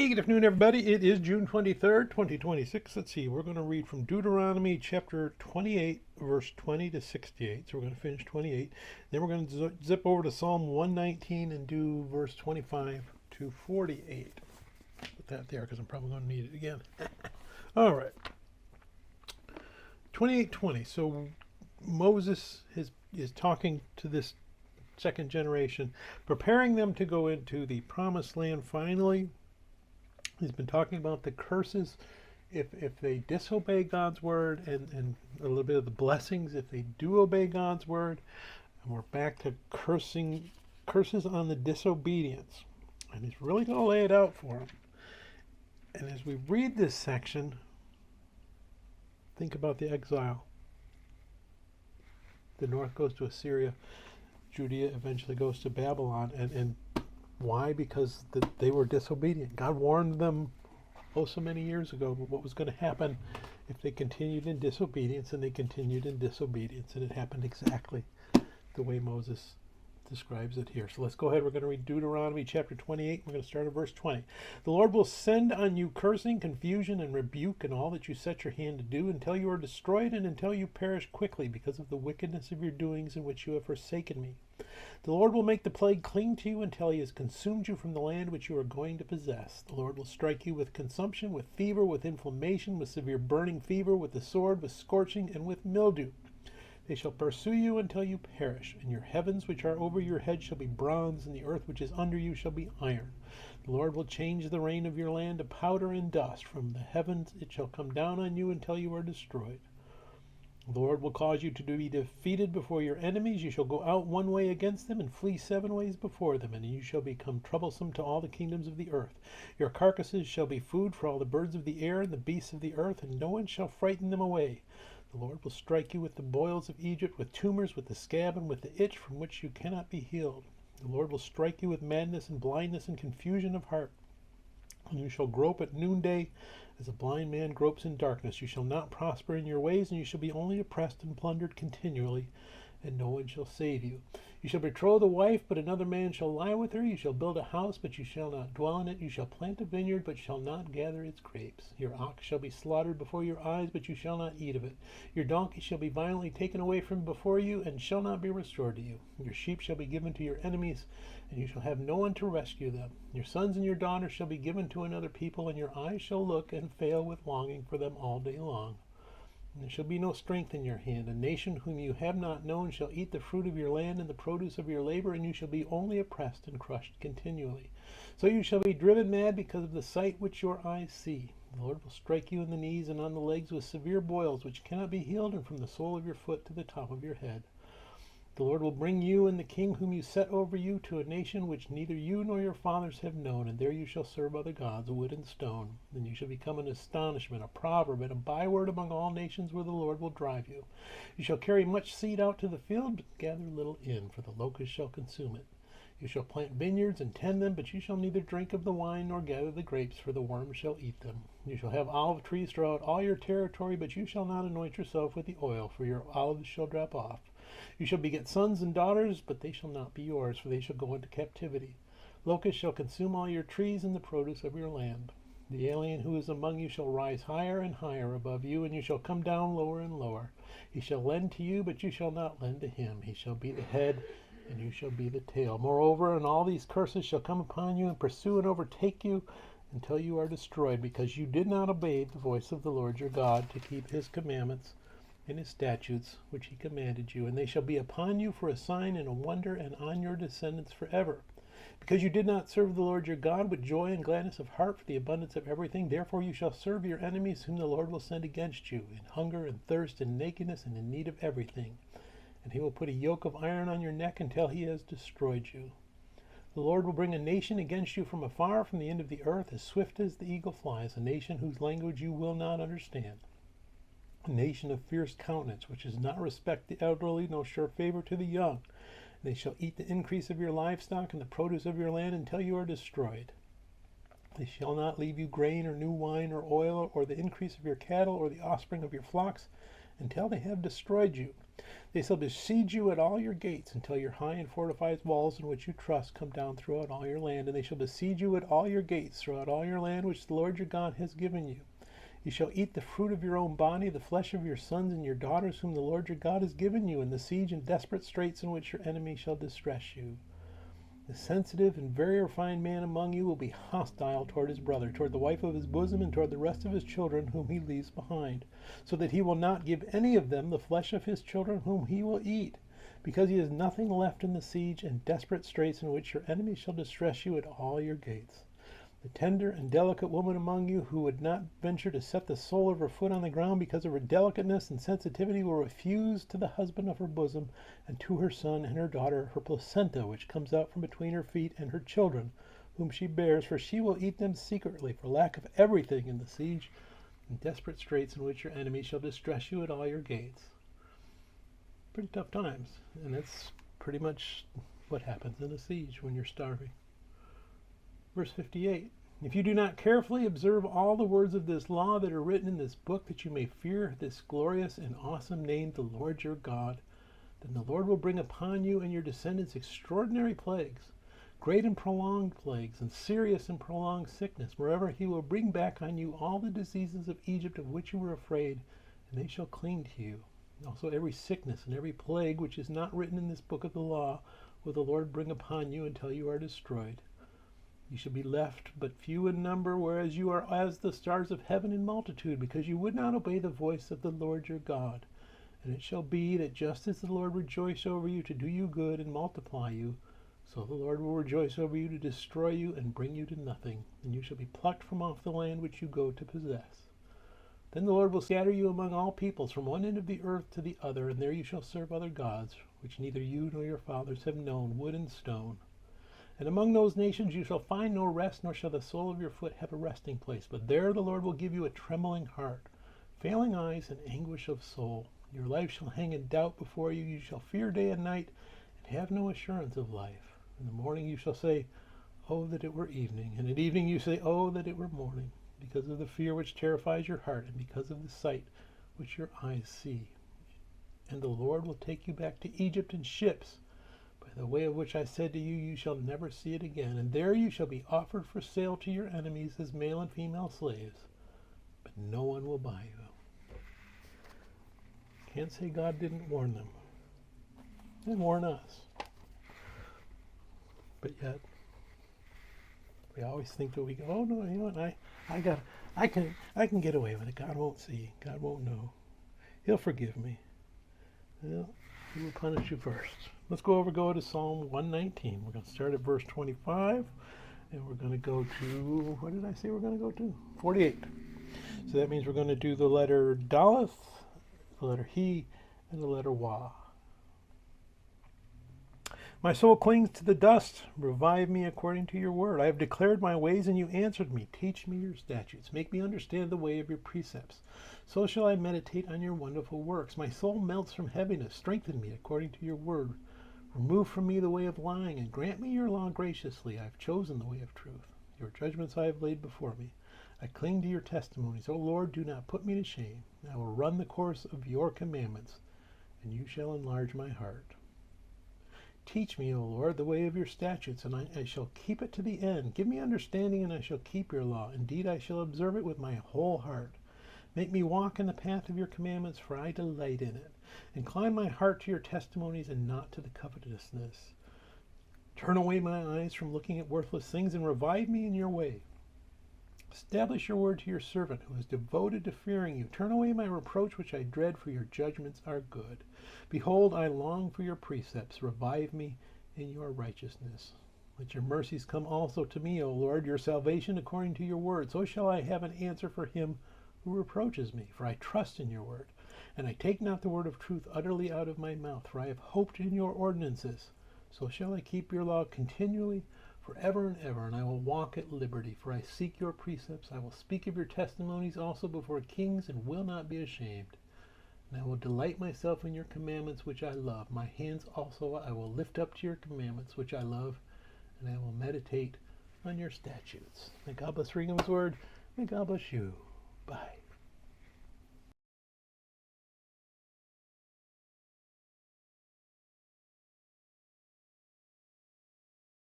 Hey, good afternoon, everybody. It is June 23rd, 2026. Let's see, we're going to read from Deuteronomy chapter 28, verse 20 to 68. So we're going to finish 28. Then we're going to zip over to Psalm 119 and do verse 25 to 48. Put that there because I'm probably going to need it again. All right. 28:20. So Moses is talking to this second generation, preparing them to go into the promised land finally. He's been talking about the curses if they disobey God's word, and a little bit of the blessings if they do obey God's word. And we're back to curses on the disobedience. And he's really going to lay it out for them. And as we read this section, think about the exile. The north goes to Assyria. Judea eventually goes to Babylon. And why? Because they were disobedient. God warned them so many years ago what was going to happen if they continued in disobedience, and they continued in disobedience, and it happened exactly the way Moses describes it here. So let's go ahead. We're going to read Deuteronomy chapter 28. We're going to start at verse 20. The Lord will send on you cursing, confusion, and rebuke in all that you set your hand to do, until you are destroyed and until you perish quickly because of the wickedness of your doings in which you have forsaken me. The Lord will make the plague cling to you until he has consumed you from the land which you are going to possess. The Lord will strike you with consumption, with fever, with inflammation, with severe burning fever, with the sword, with scorching, and with mildew. They shall pursue you until you perish, and your heavens which are over your head shall be bronze, and the earth which is under you shall be iron. The Lord will change the rain of your land to powder and dust. From the heavens it shall come down on you until you are destroyed. The Lord will cause you to be defeated before your enemies. You shall go out one way against them and flee 7 ways before them, and you shall become troublesome to all the kingdoms of the earth. Your carcasses shall be food for all the birds of the air and the beasts of the earth, and no one shall frighten them away. The Lord will strike you with the boils of Egypt, with tumors, with the scab, and with the itch from which you cannot be healed. The Lord will strike you with madness and blindness and confusion of heart. And you shall grope at noonday as a blind man gropes in darkness. You shall not prosper in your ways, and you shall be only oppressed and plundered continually, and no one shall save you. You shall betroth a wife, but another man shall lie with her. You shall build a house, but you shall not dwell in it. You shall plant a vineyard, but shall not gather its grapes. Your ox shall be slaughtered before your eyes, but you shall not eat of it. Your donkey shall be violently taken away from before you, and shall not be restored to you. Your sheep shall be given to your enemies, and you shall have no one to rescue them. Your sons and your daughters shall be given to another people, and your eyes shall look and fail with longing for them all day long. There shall be no strength in your hand. A nation whom you have not known shall eat the fruit of your land and the produce of your labor, and you shall be only oppressed and crushed continually. So you shall be driven mad because of the sight which your eyes see. The Lord will strike you in the knees and on the legs with severe boils which cannot be healed, and from the sole of your foot to the top of your head. The Lord will bring you and the king whom you set over you to a nation which neither you nor your fathers have known, and there you shall serve other gods, wood and stone. Then you shall become an astonishment, a proverb, and a byword among all nations where the Lord will drive you. You shall carry much seed out to the field, but gather little in, for the locust shall consume it. You shall plant vineyards and tend them, but you shall neither drink of the wine nor gather the grapes, for the worms shall eat them. You shall have olive trees throughout all your territory, but you shall not anoint yourself with the oil, for your olives shall drop off. You shall beget sons and daughters, but they shall not be yours, for they shall go into captivity. Locusts shall consume all your trees and the produce of your land. The alien who is among you shall rise higher and higher above you, and you shall come down lower and lower. He shall lend to you, but you shall not lend to him. He shall be the head, and you shall be the tail. Moreover, and all these curses shall come upon you and pursue and overtake you until you are destroyed, because you did not obey the voice of the Lord your God to keep his commandments and his statutes which he commanded you. And they shall be upon you for a sign and a wonder, and on your descendants forever. Because you did not serve the Lord your God with joy and gladness of heart for the abundance of everything, therefore you shall serve your enemies whom the Lord will send against you, in hunger and thirst and nakedness and in need of everything. And he will put a yoke of iron on your neck until he has destroyed you. The Lord will bring a nation against you from afar, from the end of the earth, as swift as the eagle flies, a nation whose language you will not understand. A nation of fierce countenance, which does not respect the elderly, nor show favor to the young. They shall eat the increase of your livestock and the produce of your land until you are destroyed. They shall not leave you grain or new wine or oil or the increase of your cattle or the offspring of your flocks until they have destroyed you. They shall besiege you at all your gates until your high and fortified walls in which you trust come down throughout all your land. And they shall besiege you at all your gates throughout all your land which the Lord your God has given you. You shall eat the fruit of your own body, the flesh of your sons and your daughters whom the Lord your God has given you, in the siege and desperate straits in which your enemy shall distress you. The sensitive and very refined man among you will be hostile toward his brother, toward the wife of his bosom, and toward the rest of his children whom he leaves behind, so that he will not give any of them the flesh of his children whom he will eat, because he has nothing left in the siege and desperate straits in which your enemy shall distress you at all your gates. The tender and delicate woman among you who would not venture to set the sole of her foot on the ground because of her delicateness and sensitivity will refuse to the husband of her bosom and to her son and her daughter her placenta which comes out from between her feet and her children whom she bears, for she will eat them secretly for lack of everything in the siege and desperate straits in which your enemy shall distress you at all your gates. Pretty tough times, and that's pretty much what happens in a siege when you're starving. Verse 58, if you do not carefully observe all the words of this law that are written in this book, that you may fear this glorious and awesome name, the Lord your God, then the Lord will bring upon you and your descendants extraordinary plagues, great and prolonged plagues, and serious and prolonged sickness. Moreover, he will bring back on you all the diseases of Egypt of which you were afraid, and they shall cling to you. Also every sickness and every plague which is not written in this book of the law will the Lord bring upon you until you are destroyed. You shall be left but few in number, whereas you are as the stars of heaven in multitude, because you would not obey the voice of the Lord your God. And it shall be that just as the Lord rejoiced over you to do you good and multiply you, so the Lord will rejoice over you to destroy you and bring you to nothing, and you shall be plucked from off the land which you go to possess. Then the Lord will scatter you among all peoples from one end of the earth to the other, and there you shall serve other gods, which neither you nor your fathers have known, wood and stone. And among those nations you shall find no rest, nor shall the sole of your foot have a resting place. But there the Lord will give you a trembling heart, failing eyes, and anguish of soul. Your life shall hang in doubt before you. You shall fear day and night, and have no assurance of life. In the morning you shall say, oh, that it were evening. And at evening you say, oh, that it were morning, because of the fear which terrifies your heart, and because of the sight which your eyes see. And the Lord will take you back to Egypt in ships, by the way of which I said to you, you shall never see it again. And there you shall be offered for sale to your enemies as male and female slaves, but no one will buy you. Can't say God didn't warn them. He didn't warn us. But yet, we always think that we go, oh no, you know what, I can get away with it. God won't see. God won't know. He'll forgive me. Well, he will punish you first. Let's go to Psalm 119. We're going to start at verse 25, and we're going to go to, what did I say we're going to go to? 48. So that means we're going to do the letter Daleth, the letter He, and the letter Wah. My soul clings to the dust. Revive me according to your word. I have declared my ways, and you answered me. Teach me your statutes. Make me understand the way of your precepts. So shall I meditate on your wonderful works. My soul melts from heaviness. Strengthen me according to your word. Remove from me the way of lying, and grant me your law graciously. I have chosen the way of truth. Your judgments I have laid before me. I cling to your testimonies. O Lord, do not put me to shame. I will run the course of your commandments, and you shall enlarge my heart. Teach me, O Lord, the way of your statutes, and I shall keep it to the end. Give me understanding, and I shall keep your law. Indeed, I shall observe it with my whole heart. Make me walk in the path of your commandments, for I delight in it. Incline my heart to your testimonies and not to the covetousness. Turn away my eyes from looking at worthless things and revive me in your way. Establish your word to your servant who is devoted to fearing you. Turn away my reproach which I dread, for your judgments are good. Behold, I long for your precepts. Revive me in your righteousness. Let your mercies come also to me, O Lord, your salvation according to your word. So shall I have an answer for him who reproaches me, for I trust in your word. And I take not the word of truth utterly out of my mouth, for I have hoped in your ordinances. So shall I keep your law continually, forever and ever, and I will walk at liberty. For I seek your precepts. I will speak of your testimonies also before kings, and will not be ashamed. And I will delight myself in your commandments, which I love. My hands also I will lift up to your commandments, which I love, and I will meditate on your statutes. May God bless reading of his word. May God bless you. Bye.